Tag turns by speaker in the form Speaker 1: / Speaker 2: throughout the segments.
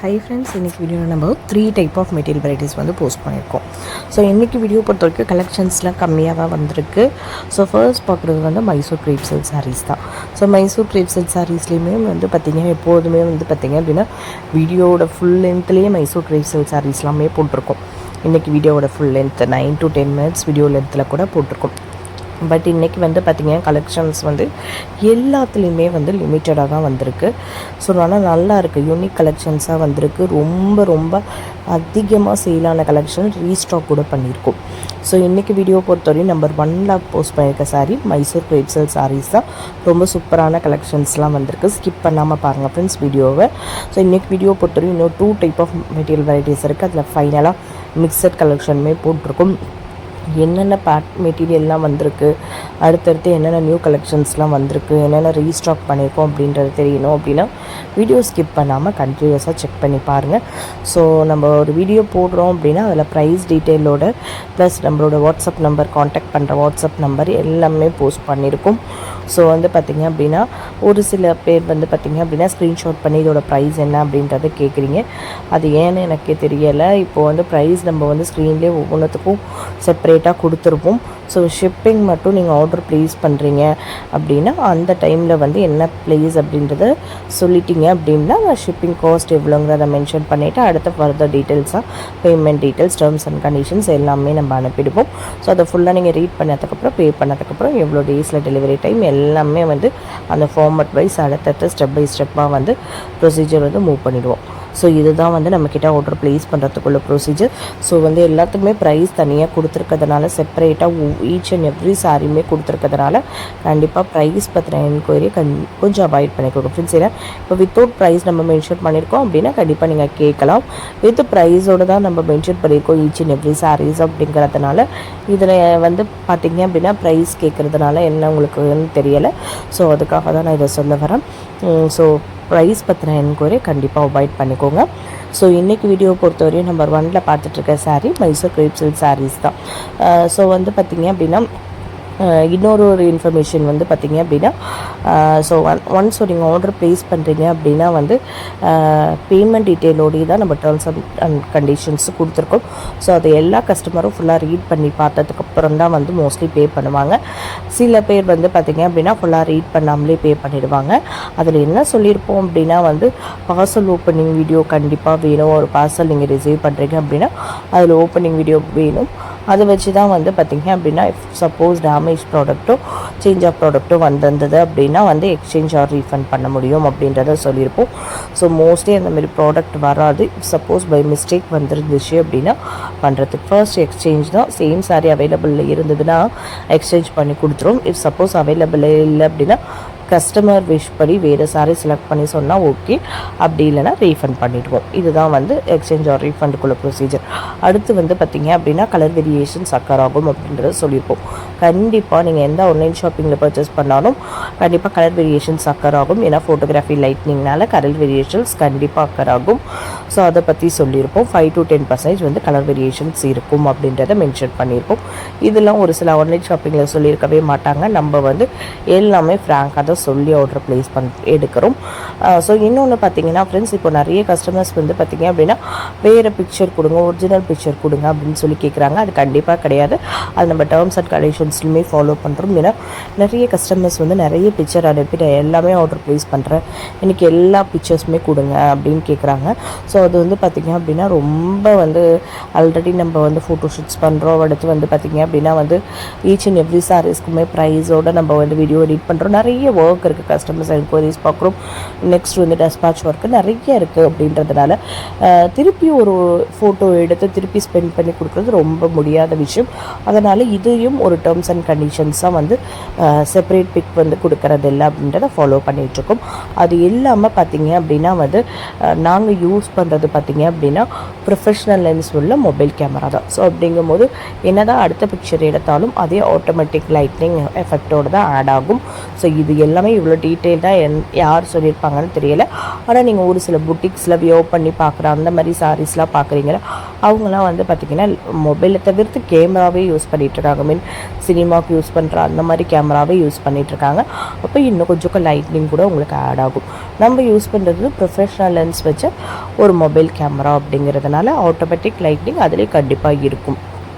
Speaker 1: Hi friends, இன்றைக்கி வீடியோவில் நம்ம 3 டைப் ஆஃப் மெட்டீரியல் வெரைட்டிஸ் வந்து போஸ்ட் பண்ணியிருக்கோம். ஸோ இன்றைக்கி வீடியோ பொறுத்த வரைக்கும் கலெக்ஷன்ஸ்லாம் கம்மியாக தான் வந்திருக்கு. ஸோ ஃபர்ஸ்ட் பார்க்குறது வந்து மைசூர் க்ரேப் சில்க் சாரீஸ் தான். ஸோ மைசூர் க்ரேப் சில்க் சாரீஸ்லேயுமே வந்து பார்த்திங்கன்னா எப்போதுமே வந்து பார்த்திங்க அப்படின்னா வீடியோவோட ஃபுல் லென்த்லேயே மைசூர் க்ரேப் சில்க் சாரீஸ்லாமே போட்டிருக்கோம். இன்றைக்கி வீடியோவோட full length 9 to 10 minutes video லென்த்தில் கூட போட்டிருக்கோம். பட் இன்றைக்கி வந்து பார்த்திங்கன்னா கலெக்ஷன்ஸ் வந்து எல்லாத்துலேயுமே வந்து லிமிட்டடாக தான் வந்திருக்கு. ஸோ நல்லா இருக்குது, யூனிக் கலெக்ஷன்ஸாக வந்திருக்கு. ரொம்ப அதிகமாக சேலான கலெக்ஷன் ரீஸ்டாக் கூட பண்ணியிருக்கோம். ஸோ இன்றைக்கி வீடியோ பொறுத்தவரையும் நம்பர் 1ல் போஸ்ட் பண்ணியிருக்க sari Mysore crepe silk saris தான். ரொம்ப சூப்பரான கலெக்ஷன்ஸ்லாம் வந்திருக்கு. ஸ்கிப் பண்ணாமல் பாருங்கள் ஃப்ரெண்ட்ஸ் வீடியோவை. ஸோ இன்றைக்கி வீடியோ பொறுத்தவரையும் இன்னும் 2 டைப் ஆஃப் மெட்டீரியல் வெரைட்டிஸ் இருக்குது. அதில் ஃபைனலாக மிக்சட் கலெக்ஷனுமே போட்டிருக்கும். என்னென்ன மெட்டீரியல்லாம் வந்திருக்கு, அடுத்தடுத்து என்னென்ன நியூ கலெக்ஷன்ஸ்லாம் வந்திருக்கு, என்னென்ன ரீஸ்டாக் பண்ணியிருக்கோம் அப்படின்றது தெரியணும் அப்படின்னா வீடியோ ஸ்கிப் பண்ணாமல் கண்டினியூஸாக செக் பண்ணி பாருங்கள். ஸோ நம்ம ஒரு வீடியோ போடுறோம் அப்படின்னா அதில் ப்ரைஸ் டீட்டெயிலோட ப்ளஸ் நம்மளோட வாட்ஸ்அப் நம்பர், காண்டாக்ட் பண்ணுற வாட்ஸ்அப் நம்பர் எல்லாமே போஸ்ட் பண்ணியிருக்கோம். ஸோ வந்து பார்த்திங்க அப்படின்னா ஒரு சில பேர் வந்து பார்த்திங்க அப்படின்னா ஸ்க்ரீன்ஷாட் பண்ணி இதோட ப்ரைஸ் என்ன அப்படின்றத கேட்குறீங்க. அது ஏன்னு எனக்கே தெரியலை. இப்போது வந்து ப்ரைஸ் நம்ம வந்து ஸ்க்ரீன்லேயே ஒவ்வொன்றுத்துக்கும் செப்பரேட்டாக கொடுத்துருப்போம். ஸோ ஷிப்பிங் மட்டும் நீங்கள் ஆர்டர் ப்ளேஸ் பண்ணுறீங்க அப்படின்னா அந்த டைமில் வந்து என்ன ப்ளேஸ் அப்படின்றத சொல்லிட்டீங்க அப்படின்னா ஷிப்பிங் காஸ்ட் எவ்வளோங்கிறத மென்ஷன் பண்ணிவிட்டு அடுத்த ஃபர்தர் டீட்டெயில்ஸாக payment details, terms and conditions எல்லாமே நம்ம அனுப்பிடுவோம். ஸோ அதை ஃபுல்லாக நீங்கள் ரீட் பண்ணதுக்கப்புறம் பே பண்ணதுக்கப்புறம் எவ்வளோ டேஸில் டெலிவரி டைம் எல்லாமே வந்து அந்த ஃபார்மட் வைஸ் அடுத்தடுத்து ஸ்டெப் பை ஸ்டெப்பாக வந்து ப்ரொசீஜர் வந்து மூவ் பண்ணிவிடுவோம். ஸோ இதுதான் வந்து நம்மக்கிட்ட ஆர்டர் ப்ளேஸ் பண்ணுறதுக்குள்ள ப்ரொசீஜர். ஸோ வந்து எல்லாத்துக்குமே ப்ரைஸ் தனியாக கொடுத்துருக்கிறதுனால செப்பரேட்டாக ஈச் அண்ட் எவ்ரி சாரியுமே கொடுத்துருக்கிறதுனால கண்டிப்பாக ப்ரைஸ் பற்றின என்கொயரி கொஞ்சம் அவாய்ட் பண்ணிக்கோங்க ஃப்ரெண்ட்ஸ். ஏன்னா இப்போ வித்தவுட் ப்ரைஸ் நம்ம மென்ஷன் பண்ணியிருக்கோம் அப்படின்னா கண்டிப்பாக நீங்கள் கேட்கலாம். வித் ப்ரைஸோடு தான் நம்ம மென்ஷன் பண்ணியிருக்கோம் ஈச் அண்ட் எவ்ரி சாரீஸ் அப்படிங்கிறதுனால இதில் வந்து பார்த்திங்க அப்படின்னா ப்ரைஸ் கேட்குறதுனால என்ன உங்களுக்குன்னு தெரியலை. ஸோ அதுக்காக தான் நான் இதை சொல்ல வரேன். ஸோ ப்ரைஸ் பற்றின என்கொயரி கண்டிப்பாக அவாய்ட் பண்ணிக்கோங்க. ஸோ இன்றைக்கி வீடியோ பொறுத்தவரையும் நம்பர் 1ல் பார்த்துட்ருக்க sari Mysore crepe silk saris தான். ஸோ வந்து பார்த்திங்க அப்படின்னா இன்னொரு இன்ஃபர்மேஷன் வந்து பார்த்திங்க அப்படின்னா ஸோ ஒன்ஸ் நீங்கள் ஆர்டர் ப்ளேஸ் பண்ணுறீங்க அப்படின்னா வந்து பேமெண்ட் டீட்டெயிலோடய தான் நம்ம டேர்ம்ஸ் அண்ட் கண்டிஷன்ஸு கொடுத்துருக்கோம். ஸோ அதை எல்லா கஸ்டமரும் ஃபுல்லாக ரீட் பண்ணி பார்த்ததுக்கப்புறம் தான் வந்து மோஸ்ட்லி பே பண்ணுவாங்க. சில பேர் வந்து பார்த்திங்க அப்படின்னா ஃபுல்லாக ரீட் பண்ணாமலே பே பண்ணிடுவாங்க. அதில் என்ன சொல்லியிருப்போம் அப்படின்னா வந்து பார்சல் ஓப்பனிங் வீடியோ கண்டிப்பாக வேணும். ஒரு பார்சல் நீங்கள் ரிசீவ் பண்ணுறீங்க அப்படின்னா அதில் ஓப்பனிங் வீடியோ வேணும். அதை வச்சு தான் வந்து பார்த்திங்க அப்படின்னா சப்போஸ் டேமேஜ் ப்ராடக்ட்டோ சேஞ்ச் ஆஃப் ப்ராடக்ட்டோ வந்திருந்தது அப்படின்னா வந்து எக்ஸ்சேஞ்ச் ஆர் ரீஃபண்ட் பண்ண முடியும் அப்படின்றத சொல்லியிருப்போம். ஸோ மோஸ்ட்லி அந்தமாதிரி ப்ராடக்ட் வராது. சப்போஸ் பை மிஸ்டேக் வந்துருந்துச்சு அப்படின்னா பண்ணுறதுக்கு ஃபர்ஸ்ட் எக்ஸ்சேஞ்ச் தான். சேம் சாரீ அவைலபிளில் இருந்ததுன்னா எக்ஸ்சேஞ்ச் பண்ணி கொடுத்துரும். இஃப் சப்போஸ் அவைலபிள் இல்லை அப்படின்னா கஸ்டமர் விஷ் படி வேறு சாரீ செலக்ட் பண்ணி சொன்னால் ஓகே, அப்படி இல்லைனா ரீஃபண்ட் பண்ணிவிடுவோம். இதுதான் வந்து எக்ஸ்சேஞ்ச் ஆர் ரீஃபண்டுக்குள்ள ப்ரொசீஜர். அடுத்து வந்து பார்த்திங்க அப்படின்னா கலர் வேரியேஷன்ஸ் அக்கர் ஆகும் அப்படின்றத சொல்லியிருப்போம். கண்டிப்பாக நீங்கள் எந்த ஆன்லைன் ஷாப்பிங்கில் பர்ச்சேஸ் பண்ணாலும் கண்டிப்பாக கலர் வேரியேஷன்ஸ் அக்கர் ஆகும். ஏன்னா ஃபோட்டோகிராஃபி லைட்னிங்னால கலர் வேரியேஷன்ஸ் கண்டிப்பாக அக்கர் ஆகும். ஸோ அதை பற்றி சொல்லியிருப்போம். 5 to 10% வந்து கலர் வேரியேஷன்ஸ் இருக்கும் அப்படின்றத மென்ஷன் பண்ணியிருப்போம். இதெல்லாம் ஒரு சில ஆன்லைன் ஷாப்பிங்கில் சொல்லியிருக்கவே மாட்டாங்க. நம்ம வந்து எல்லாமே ஃப்ராங்காக தான் சொல்லி ஆர்டர் ப்ளேஸ் எடுக்கிறோம். ஸோ இன்னொன்று பார்த்திங்கன்னா ஃப்ரெண்ட்ஸ், இப்போ நிறைய கஸ்டமர்ஸ் வந்து பார்த்திங்க அப்படின்னா வேறு பிக்சர் கொடுங்க, ஒரிஜினல் பிக்சர் கொடுங்க அப்படின்னு சொல்லி கேட்குறாங்க. அது கண்டிப்பாக கிடையாது. அது நம்ம டேர்ம்ஸ் அண்ட் கண்டிஷன்ஸ்லையுமே ஃபாலோ பண்ணுறோம். ஏன்னா நிறைய கஸ்டமர்ஸ் வந்து நிறைய பிக்சர் அனுப்பிட்டு எல்லாமே ஆர்டர் ப்ளேஸ் பண்ணுறேன், எனக்கு எல்லா பிக்சர்ஸுமே கொடுங்க அப்படின்னு கேட்குறாங்க. ஸோ அது வந்து பார்த்திங்க அப்படின்னா ரொம்ப வந்து ஆல்ரெடி நம்ம வந்து ஃபோட்டோ ஷூட்ஸ் பண்ணுறோம். அடுத்து வந்து பார்த்திங்க அப்படின்னா வந்து ஈச் அண்ட் எவ்ரி சாரீஸ்க்குமே ப்ரைஸோடு நம்ம வந்து வீடியோ எடிட் பண்ணுறோம். நிறைய ஒர்க் இருக்குது, கஸ்டமர்ஸ் என்கொயரிஸ் பார்க்குறோம். நெக்ஸ்ட் வந்து டெஸ்பாச் ஒர்க்கு நிறைய இருக்குது. அப்படின்றதுனால திருப்பி ஒரு ஃபோட்டோ எடுத்து திருப்பி ஸ்பெண்ட் பண்ணி கொடுக்குறது ரொம்ப முடியாத விஷயம். அதனால் இதையும் ஒரு டேர்ம்ஸ் அண்ட் கண்டிஷன்ஸாக வந்து செப்பரேட் பிக் வந்து கொடுக்கறது இல்லை அப்படின்றத ஃபாலோ பண்ணிகிட்ருக்கோம். அது இல்லாமல் பார்த்திங்க அப்படின்னா வந்து நாங்கள் யூஸ் பண்ணுறது பார்த்திங்க அப்படின்னா ப்ரொஃபஷ்னல் லென்ஸ் உள்ள மொபைல் கேமரா தான். ஸோ அப்படிங்கும்போது என்ன தான் அடுத்த பிக்சர் எடுத்தாலும் அதே ஆட்டோமேட்டிக் லைட்னிங் எஃபெக்டோடு தான் ஆட் ஆகும். ஸோ இது எல்லாமே இவ்வளோ டீட்டெயில்டாக யார் சொல்லியிருப்பாங்கன்னு தெரியல. ஆனால் நீங்கள் ஒரு சில புட்டிக்ஸில் வியோ பண்ணி பார்க்குற அந்த மாதிரி சாரீஸ்லாம் பார்க்குறீங்களா, அவங்களாம் வந்து பார்த்திங்கன்னா மொபைலை தவிர்த்து கேமராவே யூஸ் பண்ணிகிட்ருக்காங்க. மீன் சினிமாவுக்கு யூஸ் பண்ணுற அந்த மாதிரி கேமராவே யூஸ் பண்ணிகிட்ருக்காங்க. அப்போ இன்னும் கொஞ்சம் லைட்னிங் கூட உங்களுக்கு ஆட் ஆகும். நம்ம யூஸ் பண்ணுறது ப்ரொஃபஷ்னல் லென்ஸ் வச்ச ஒரு மொபைல் கேமரா அப்படிங்கிறதுனால ஆட்டோமேட்டிக் லைட்னிங் அதிலே கண்டிப்பாக இருக்கும்.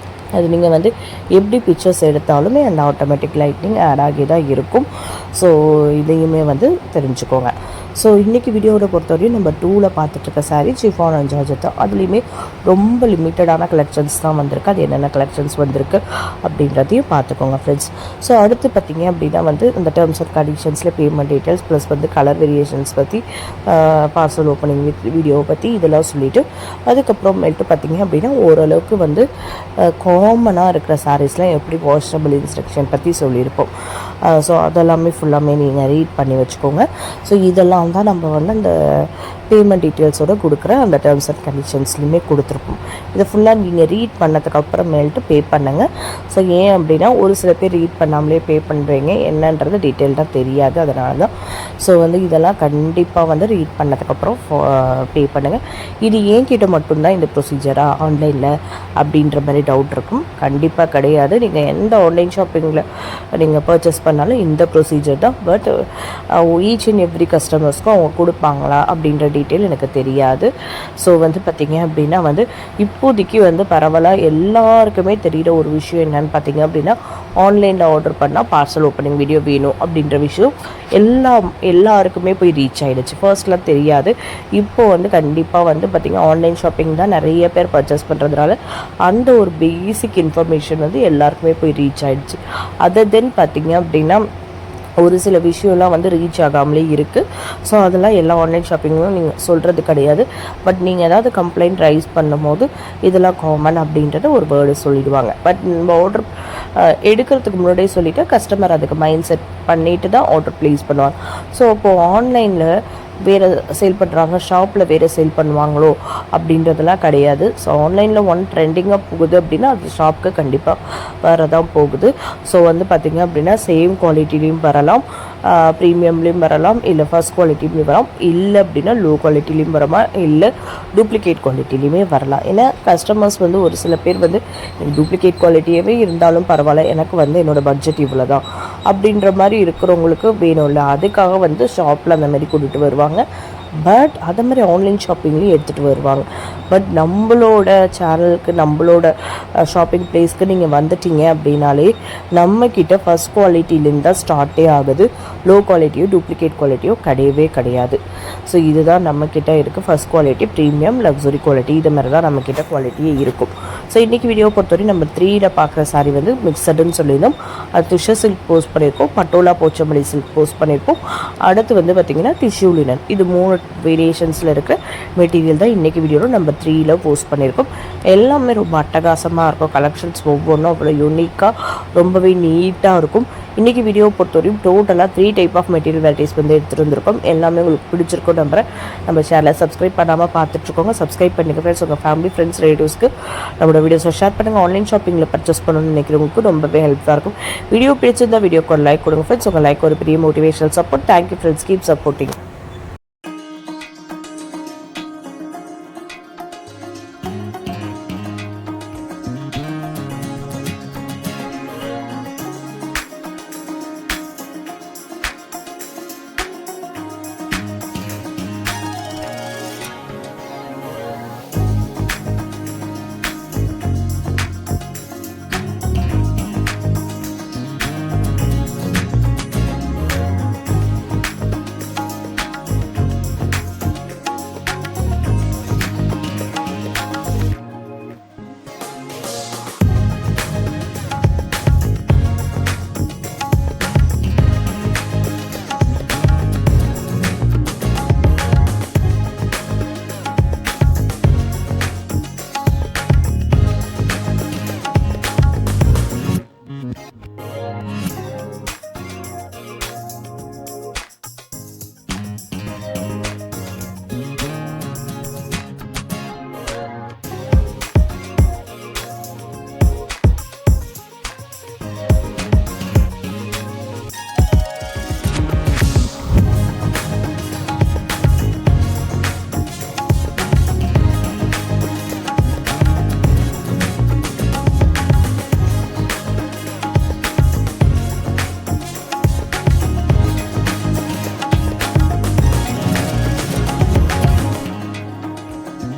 Speaker 1: அது நீங்கள் வந்து எப்படி பிக்சர்ஸ் எடுத்தாலுமே அந்த ஆட்டோமேட்டிக் லைட்னிங் ஆட் ஆகி தான் இருக்கும். ஸோ இதையுமே வந்து தெரிஞ்சுக்கோங்க. ஸோ இன்றைக்கி வீடியோவை பொறுத்தவரையும் நம்ம 2ல் பார்த்துட்ருக்க சாரீ சிஃபான் அண்ட் ஜார்ஜெட் தான். அதுலேயுமே ரொம்ப லிமிட்டடான கலெக்ஷன்ஸ் தான் வந்திருக்கு. அது என்னென்ன கலெக்ஷன்ஸ் வந்திருக்கு அப்படின்றதையும் பார்த்துக்கோங்க ஃப்ரெண்ட்ஸ். ஸோ அடுத்து பார்த்திங்க அப்படின்னா வந்து இந்த டேர்ம்ஸ் அண்ட் கண்டிஷன்ஸில் பேமெண்ட் டீட்டெயில்ஸ் ப்ளஸ் வந்து கலர் வேரியேஷன்ஸ் பற்றி, பார்சல் ஓப்பனிங் வீடியோவை பற்றி இதெல்லாம் சொல்லிவிட்டு அதுக்கப்புறமேட்டு பார்த்திங்க அப்படின்னா ஓரளவுக்கு வந்து காமனாக இருக்கிற சாரீஸ்லாம் எப்படி வாஷபிள் இன்ஸ்ட்ரக்ஷன் பற்றி சொல்லியிருப்போம். ஸோ அதெல்லாமே ஃபுல்லாமே நீங்கள் ரீட் பண்ணி வச்சுக்கோங்க. ஸோ இதெல்லாம் தான் நம்ம வந்து அந்த பேமெண்ட் டீட்டெயில்ஸோடு கொடுக்குற அந்த டேர்ம்ஸ் அண்ட் கண்டிஷன்ஸ்லையுமே கொடுத்துருப்போம். இதை ஃபுல்லாக நீங்கள் ரீட் பண்ணதுக்கு அப்புறமேல்ட்டு பே பண்ணுங்கள். ஸோ ஏன் அப்படின்னா ஒரு சில பேர் ரீட் பண்ணாமலே பே பண்ணுறீங்க, என்னன்றது டீட்டெயில்டாக தெரியாது. அதனால தான் ஸோ வந்து இதெல்லாம் கண்டிப்பாக வந்து ரீட் பண்ணதுக்கப்புறம் பே பண்ணுங்கள். இது என்கிட்ட மட்டும்தான் இந்த ப்ரொசீஜராக ஆன்லைனில் அப்படின்ற மாதிரி டவுட் இருக்கும். கண்டிப்பாக கிடையாது. நீங்கள் எந்த ஆன்லைன் ஷாப்பிங்கில் நீங்கள் பர்ச்சேஸ் பண்ணாலும் இந்த ப்ரொசீஜர் தான். பட் ஈச் அண்ட் எவ்ரி கஸ்டமர்ஸ்க்கும் அவங்க கொடுப்பாங்களா அப்படின்ற டீட்டெயில் எனக்கு தெரியாது. ஸோ வந்து பார்த்திங்க அப்படின்னா வந்து இப்போதைக்கு வந்து பரவலாக எல்லாருக்குமே தெரிகிற ஒரு விஷயம் என்னென்னு பார்த்திங்க அப்படின்னா, ஆன்லைனில் ஆர்டர் பண்ணால் பார்சல் ஓப்பனிங் வீடியோ வேணும் அப்படின்ற விஷயம் எல்லாருக்குமே போய் ரீச் ஆகிடுச்சு. ஃபர்ஸ்ட்லாம் தெரியாது. இப்போது வந்து கண்டிப்பாக வந்து பார்த்திங்கன்னா ஆன்லைன் ஷாப்பிங் தான் நிறைய பேர் பர்ச்சேஸ் பண்ணுறதுனால அந்த ஒரு பேசிக் இன்ஃபர்மேஷன் வந்து எல்லாருக்குமே போய் ரீச் ஆகிடுச்சு. அதர் தென் பார்த்திங்க அப்படின்னா ஒரு சில விஷயம்லாம் வந்து ரீச் ஆகாமலே இருக்குது. ஸோ அதெல்லாம் எல்லா ஆன்லைன் ஷாப்பிங்கும் நீங்கள் சொல்கிறது கிடையாது. பட் நீங்கள் ஏதாவது கம்ப்ளைண்ட் ரைஸ் பண்ணும்போது இதெல்லாம் காமன் அப்படின்றத ஒரு வேர்டு சொல்லிடுவாங்க. பட் நம்ம ஆர்டர் எடுக்கிறதுக்கு முன்னாடியே சொல்லிவிட்டு கஸ்டமர் அதுக்கு மைண்ட் செட் பண்ணிட்டு தான் ஆர்டர் ப்ளேஸ் பண்ணுவாங்க. ஸோ அப்போது ஆன்லைனில் வேறு சேல் பண்ணுறாங்க, ஷாப்பில் வேறு சேல் பண்ணுவாங்களோ அப்படின்றதெல்லாம் கிடையாது. ஸோ ஆன்லைனில் ட்ரெண்டிங்காக போகுது அப்படின்னா அது ஷாப்புக்கு கண்டிப்பாக வரதான் போகுது. ஸோ வந்து பார்த்திங்க அப்படின்னா சேம் குவாலிட்டிலையும் வரலாம், ப்ரீமியம்லேயும் வரலாம், இல்லை ஃபர்ஸ்ட் குவாலிட்டிலையும் வரலாம், இல்லை அப்படின்னா லோ குவாலிட்டிலையும் வரலாம், இல்லை டூப்ளிகேட் குவாலிட்டிலையுமே வரலாம். ஏன்னா கஸ்டமர்ஸ் வந்து ஒரு சில பேர் வந்து டூப்ளிகேட் குவாலிட்டியவே இருந்தாலும் பரவாயில்ல, எனக்கு வந்து என்னோடய பட்ஜெட் இவ்வளோ தான் அப்படின்ற மாதிரி இருக்கிறவங்களுக்கு வேணும்ல, அதுக்காக வந்து ஷாப்பில் அந்த மாதிரி கூட்டிகிட்டு வருவாங்க. பட் அதை மாதிரி ஆன்லைன் ஷாப்பிங்லேயும் எடுத்துகிட்டு வருவாங்க. பட் நம்மளோட சேனலுக்கு நம்மளோட ஷாப்பிங் ப்ளேஸ்க்கு நீங்கள் வந்துட்டீங்க அப்படின்னாலே நம்மக்கிட்ட ஃபஸ்ட் குவாலிட்டிலேருந்து தான் ஸ்டார்ட்டே ஆகுது. லோ குவாலிட்டியோ டூப்ளிகேட் குவாலிட்டியோ கிடையவே கிடையாது. ஸோ இதுதான் நம்மக்கிட்ட இருக்குது. First quality, premium, luxury quality, இது மாதிரி தான் நம்மக்கிட்ட குவாலிட்டியே இருக்கும். ஸோ இன்றைக்கி வீடியோ பொறுத்தவரை நம்ம 3ல் பார்க்குற சாரீ வந்து மிக்சடுன்னு சொல்லியிருந்தோம். அது துஷர் சில்க் போஸ்ட் பண்ணியிருக்கோம், பட்டோலா போச்சம்பள்ளி சில்க் போஸ்ட் பண்ணியிருக்கோம். அடுத்து வந்து பார்த்திங்கன்னா டிஷ்யூ லினன். இது 3 வேரியேஷன்ஸில் இருக்கிற மெட்டீரியல் தான் இன்றைக்கி வீடியோவில் நம்ம 3ல் போஸ்ட் பண்ணியிருக்கோம். எல்லாமே ரொம்ப அட்டகாசமாக இருக்கும். கலெக்ஷன்ஸ் ஒவ்வொன்றும் அவ்வளோ யூனிக்காக ரொம்பவே நீட்டாக இருக்கும். இன்றைக்கி வீடியோவை பொறுத்தவரையும் டோட்டலாக 3 டைப் ஆஃப் மெட்டீரியல் வெரைட்டிஸ் வந்து எடுத்துகிட்டு வந்திருக்கோம். எல்லாமே உங்களுக்கு பிடிச்சிருக்கும் நம்புறேன். நம்ம சேனலை சப்ஸ்கிரைப் பண்ணாமல் பார்த்துட்ருக்கோங்க. சப்ஸ்கிரைப் பண்ணிக்க ஃப்ரெண்ட்ஸ். உங்கள் ஃபேமிலி, ஃப்ரெண்ட்ஸ், ரிலேட்டிவ்ஸ்க்கு நம்மளோட வீடியோஸை ஷேர் பண்ணுங்கள். ஆன்லைன் ஷாப்பிங்கில் பர்ச்சேஸ் பண்ணணும்னு நினைக்கிறவங்களுக்கு ரொம்பவே ஹெல்ப்ஃபுல்லாக இருக்கும். வீடியோ பிடிச்சிருந்தால் வீடியோக்கு ஒரு லைக் கொடுங்க ஃப்ரெண்ட்ஸ். உங்கள் லைக் ஒரு பெரிய motivational support. Thank you friends. Keep supporting.